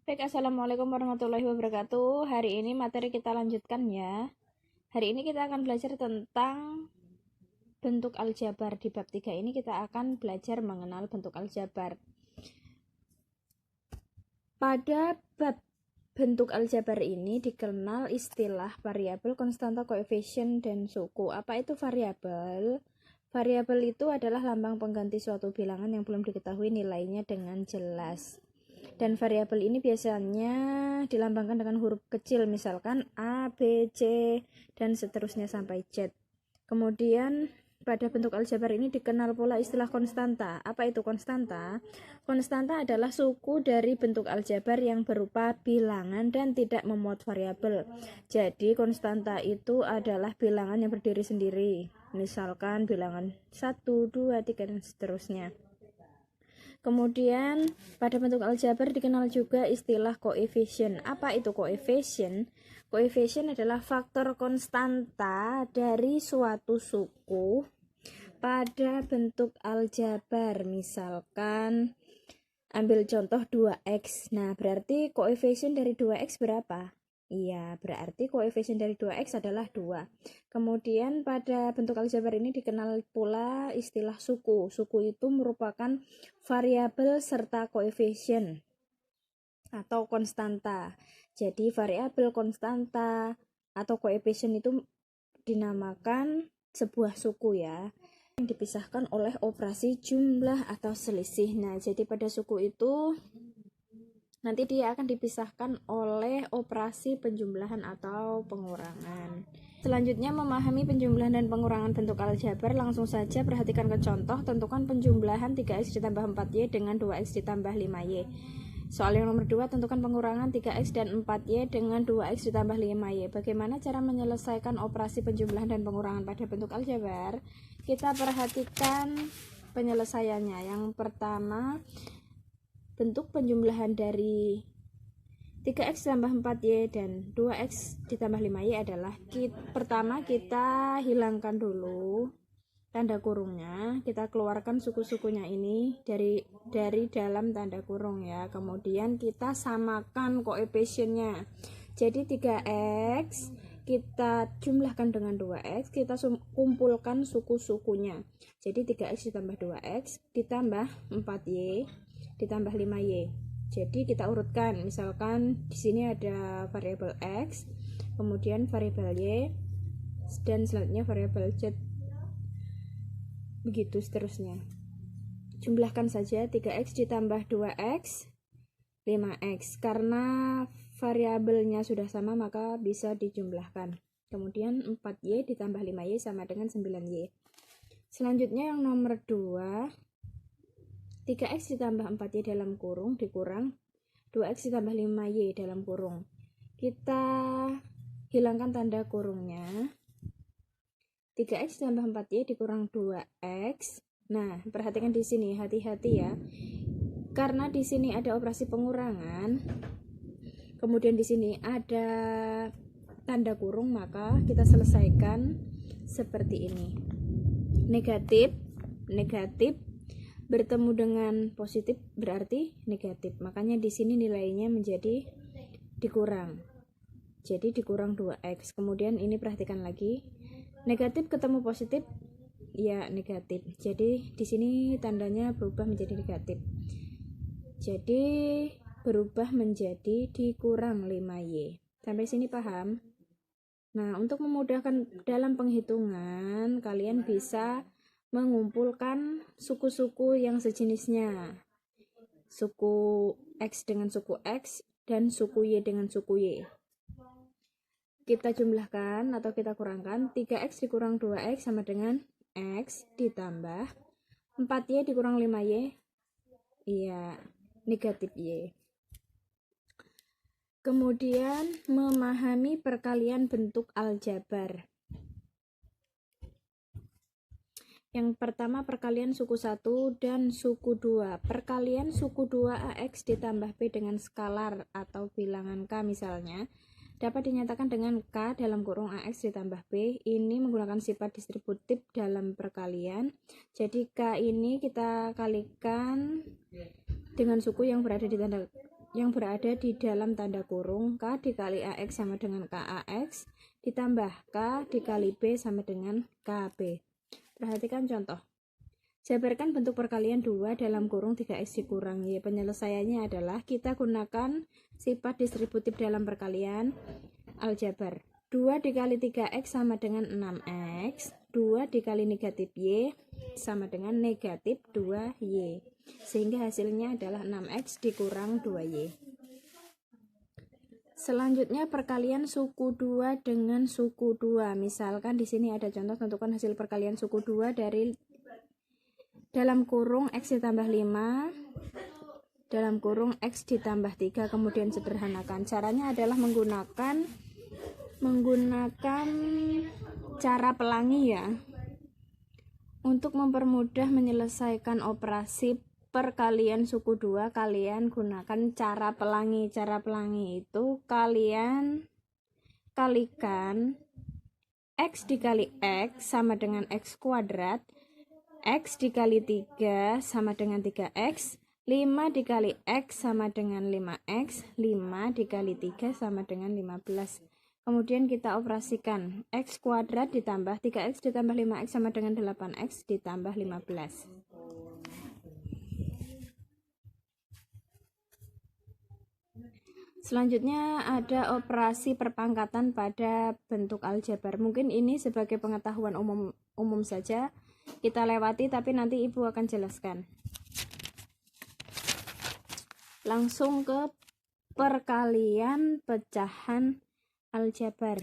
Baik, assalamualaikum warahmatullahi wabarakatuh. Hari ini materi kita lanjutkan ya. Hari ini kita akan belajar tentang bentuk aljabar. Di bab 3 ini kita akan belajar mengenal bentuk aljabar. Pada bab bentuk aljabar ini dikenal istilah variabel, konstanta, koefisien, dan suku. Apa itu variabel? Variabel itu adalah lambang pengganti suatu bilangan yang belum diketahui nilainya dengan jelas. Dan variabel ini biasanya dilambangkan dengan huruf kecil, misalkan A, B, C, dan seterusnya sampai Z. Kemudian pada bentuk aljabar ini dikenal pula istilah konstanta. Apa itu konstanta? Konstanta adalah suku dari bentuk aljabar yang berupa bilangan dan tidak memuat variabel. Jadi konstanta itu adalah bilangan yang berdiri sendiri. Misalkan bilangan 1, 2, 3, dan seterusnya. Kemudian pada bentuk aljabar dikenal juga istilah koefisien. Apa itu koefisien? Koefisien adalah faktor konstanta dari suatu suku pada bentuk aljabar. Misalkan ambil contoh 2x. Nah, berarti koefisien dari 2x berapa? Iya, berarti koefisien dari 2x adalah 2. Kemudian pada bentuk aljabar ini dikenal pula istilah suku. Suku itu merupakan variabel serta koefisien atau konstanta. Jadi variabel, konstanta, atau koefisien itu dinamakan sebuah suku ya, yang dipisahkan oleh operasi jumlah atau selisih. Nah, jadi pada suku itu nanti dia akan dipisahkan oleh operasi penjumlahan atau pengurangan. Selanjutnya memahami penjumlahan dan pengurangan bentuk aljabar. Langsung saja perhatikan ke contoh. Tentukan penjumlahan 3x ditambah 4y dengan 2x ditambah 5y. Soal yang nomor 2, tentukan pengurangan 3x dan 4y dengan 2x ditambah 5y. Bagaimana cara menyelesaikan operasi penjumlahan dan pengurangan pada bentuk aljabar? Kita perhatikan penyelesaiannya. Yang pertama, bentuk penjumlahan dari 3x ditambah 4y dan 2x ditambah 5y adalah pertama kita hilangkan dulu tanda kurungnya, kita keluarkan suku-sukunya ini dari dalam tanda kurung ya. Kemudian kita samakan koefisiennya. Jadi 3x kita jumlahkan dengan 2x, kita kumpulkan suku-sukunya. Jadi 3x ditambah 2x ditambah 4y ditambah 5y. Jadi kita urutkan, misalkan di sini ada variabel x, kemudian variabel y, dan selanjutnya variabel z. Begitu seterusnya. Jumlahkan saja 3x ditambah 2x 5x. Karena variabelnya sudah sama maka bisa dijumlahkan. Kemudian 4y ditambah 5y sama dengan 9y. Selanjutnya yang nomor 2, 3x ditambah 4y dalam kurung dikurang 2x ditambah 5y dalam kurung. Kita hilangkan tanda kurungnya. 3x ditambah 4y dikurang 2x. Nah, perhatikan di sini, hati-hati ya. Karena di sini ada operasi pengurangan, kemudian di sini ada tanda kurung, maka kita selesaikan seperti ini. Negatif, negatif bertemu dengan positif berarti negatif. Makanya di sini nilainya menjadi dikurang. Jadi dikurang 2x. Kemudian ini perhatikan lagi. Negatif ketemu positif ya negatif. Jadi di sini tandanya berubah menjadi negatif. Jadi berubah menjadi dikurang 5y. Sampai sini paham? Nah, untuk memudahkan dalam penghitungan, kalian bisa mengumpulkan suku-suku yang sejenisnya. Suku x dengan suku x dan suku y dengan suku y. Kita jumlahkan atau kita kurangkan. 3x dikurang 2x sama dengan x ditambah 4y dikurang 5y. Iya, negatif y. Kemudian memahami perkalian bentuk aljabar. Yang pertama perkalian suku 1 dan suku 2. Perkalian suku 2 ax ditambah b dengan skalar atau bilangan k misalnya dapat dinyatakan dengan k dalam kurung ax ditambah b. Ini menggunakan sifat distributif dalam perkalian. Jadi k ini kita kalikan dengan suku yang berada di tanda yang berada di dalam tanda kurung K dikali AX sama dengan KAX ditambah K dikali B sama dengan KB. Perhatikan contoh. Jabarkan bentuk perkalian 2 dalam kurung 3X dikurang Y. Penyelesaiannya adalah kita gunakan sifat distributif dalam perkalian aljabar. 2 dikali 3X sama dengan 6X. 2 dikali negatif Y sama dengan negatif 2Y. Sehingga hasilnya adalah 6X dikurang 2Y. Selanjutnya perkalian suku 2 dengan suku 2. Misalkan di sini ada contoh, tentukan hasil perkalian suku 2 dari dalam kurung X ditambah 5 dalam kurung X ditambah 3, kemudian sederhanakan. Caranya adalah menggunakan cara pelangi ya. Untuk mempermudah menyelesaikan operasi perkalian suku 2, kalian gunakan cara pelangi. Cara pelangi itu kalian kalikan X dikali X sama dengan X kuadrat, X dikali 3 sama dengan 3X, 5 dikali X sama dengan 5X, 5 dikali 3 sama dengan 15. Kemudian kita operasikan X kuadrat ditambah 3X ditambah 5X sama dengan 8X ditambah 15. Selanjutnya ada operasi perpangkatan pada bentuk aljabar. Mungkin ini sebagai pengetahuan umum saja, kita lewati, tapi nanti Ibu akan jelaskan. Langsung ke perkalian pecahan aljabar.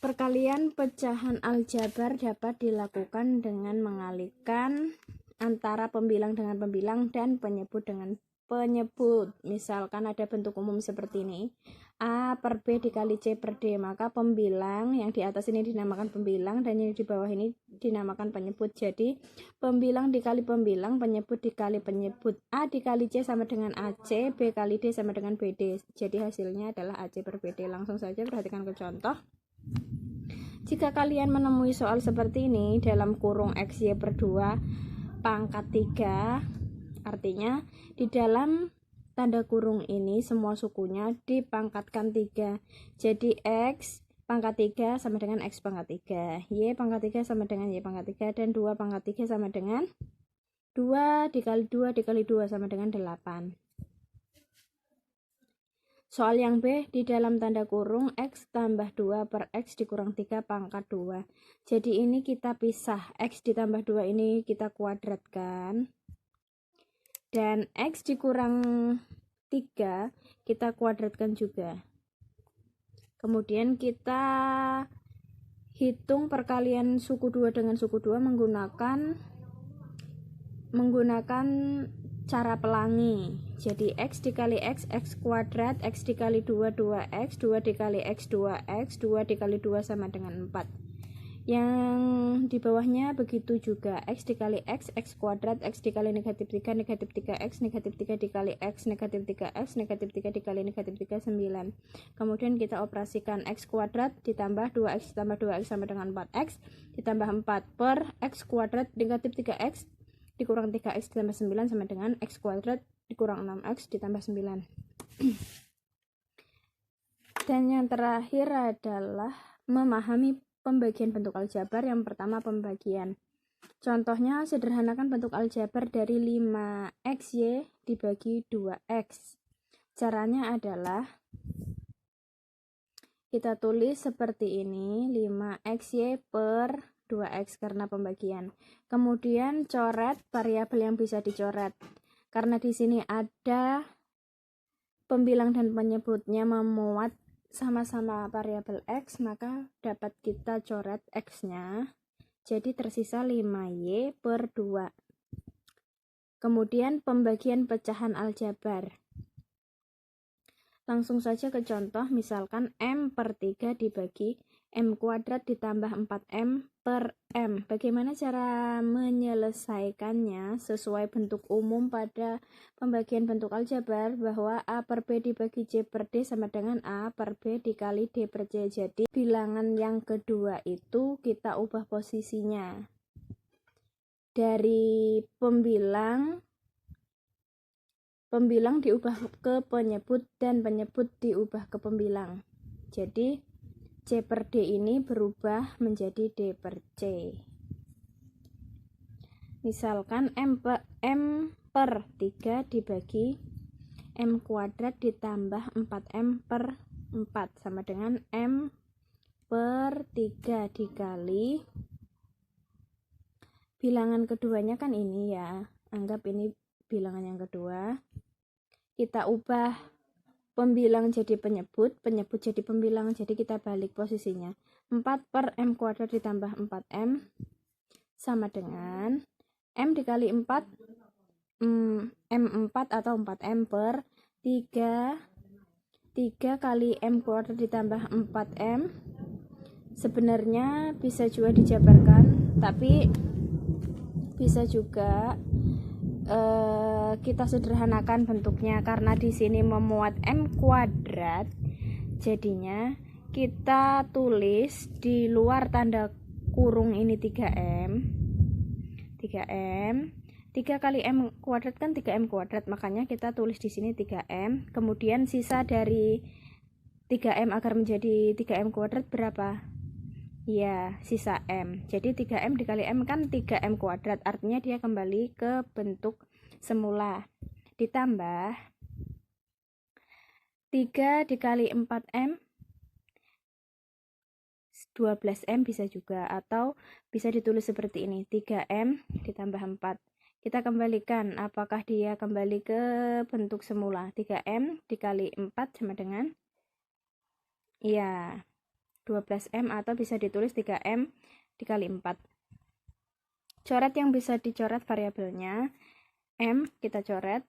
Perkalian pecahan aljabar dapat dilakukan dengan mengalihkan antara pembilang dengan pembilang dan penyebut dengan penyebut. Misalkan ada bentuk umum seperti ini, A per B dikali C per D, maka pembilang yang di atas ini dinamakan pembilang dan yang di bawah ini dinamakan penyebut. Jadi pembilang dikali pembilang, penyebut dikali penyebut. A dikali C sama dengan AC, B kali D sama dengan BD. Jadi hasilnya adalah AC per BD. Langsung saja perhatikan ke contoh. Jika kalian menemui soal seperti ini dalam kurung XY per 2 pangkat 3, artinya di dalam tanda kurung ini semua sukunya dipangkatkan 3. Jadi X pangkat 3 sama dengan X pangkat 3, Y pangkat 3 sama dengan Y pangkat 3, dan 2 pangkat 3 sama dengan 2 dikali 2 dikali 2 sama dengan 8. Soal yang B, di dalam tanda kurung X tambah 2 per X dikurang 3 pangkat 2. Jadi ini kita pisah, X ditambah 2 ini kita kuadratkan, dan X dikurang 3 kita kuadratkan juga. Kemudian kita hitung perkalian suku 2 dengan suku 2 menggunakan cara pelangi. Jadi X dikali X, X kuadrat, X dikali 2, 2X, 2 dikali X, 2X, 2 dikali 2 sama dengan 4. Yang di bawahnya begitu juga, X dikali X, X kuadrat, X dikali negatif 3, negatif 3X, negatif 3 dikali X, negatif 3X, negatif 3 dikali negatif 3, 9. Kemudian kita operasikan X kuadrat ditambah 2X ditambah 2X sama dengan 4X, ditambah 4 per X kuadrat negatif 3X dikurang 3X ditambah 9 sama dengan X kuadrat dikurang 6X ditambah 9. Dan yang terakhir adalah memahami pembagian bentuk aljabar. Yang pertama pembagian. Contohnya sederhanakan bentuk aljabar dari 5XY dibagi 2X. Caranya adalah kita tulis seperti ini, 5XY per 2X karena pembagian. Kemudian coret variabel yang bisa dicoret. Karena di sini ada pembilang dan penyebutnya memuat sama-sama variabel X, maka dapat kita coret X-nya. Jadi tersisa 5Y per 2. Kemudian pembagian pecahan aljabar. Langsung saja ke contoh, misalkan M per 3 dibagi M kuadrat ditambah 4M per M. Bagaimana cara menyelesaikannya? Sesuai bentuk umum pada pembagian bentuk aljabar, bahwa A per B dibagi C per D sama dengan A per B dikali D per C. Jadi bilangan yang kedua itu kita ubah posisinya. Dari pembilang pembilang diubah ke penyebut dan penyebut diubah ke pembilang. Jadi C per D ini berubah menjadi D per C. Misalkan M per 3 dibagi M kuadrat ditambah 4M per 4 sama dengan M per 3 dikali bilangan keduanya kan ini ya, anggap ini bilangan yang kedua, kita ubah pembilang jadi penyebut, penyebut jadi pembilang, jadi kita balik posisinya. 4 per M kuadrat ditambah 4M sama dengan M dikali 4, M4 atau 4M per 3 kali M kuadrat ditambah 4M. Sebenarnya bisa juga dijabarkan, tapi bisa juga kita sederhanakan bentuknya karena di sini memuat M kuadrat, jadinya kita tulis di luar tanda kurung ini 3M 3 kali M kuadrat kan 3M kuadrat, makanya kita tulis di sini 3M, kemudian sisa dari 3M agar menjadi 3M kuadrat berapa? Ya, sisa M. Jadi 3M dikali M kan 3M kuadrat, artinya dia kembali ke bentuk semula. Ditambah 3 dikali 4M 12M bisa juga, atau bisa ditulis seperti ini, 3M ditambah 4. Kita kembalikan, apakah dia kembali ke bentuk semula? 3M dikali 4 sama dengan ya 12M, atau bisa ditulis 3M dikali 4. Coret yang bisa dicoret variabelnya M, kita coret,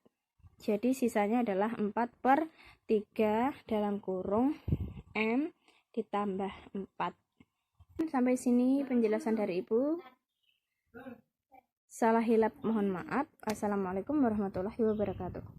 jadi sisanya adalah 4 per 3 dalam kurung M ditambah 4. Sampai sini penjelasan dari Ibu. Salah hilap mohon maaf. Assalamualaikum warahmatullahi wabarakatuh.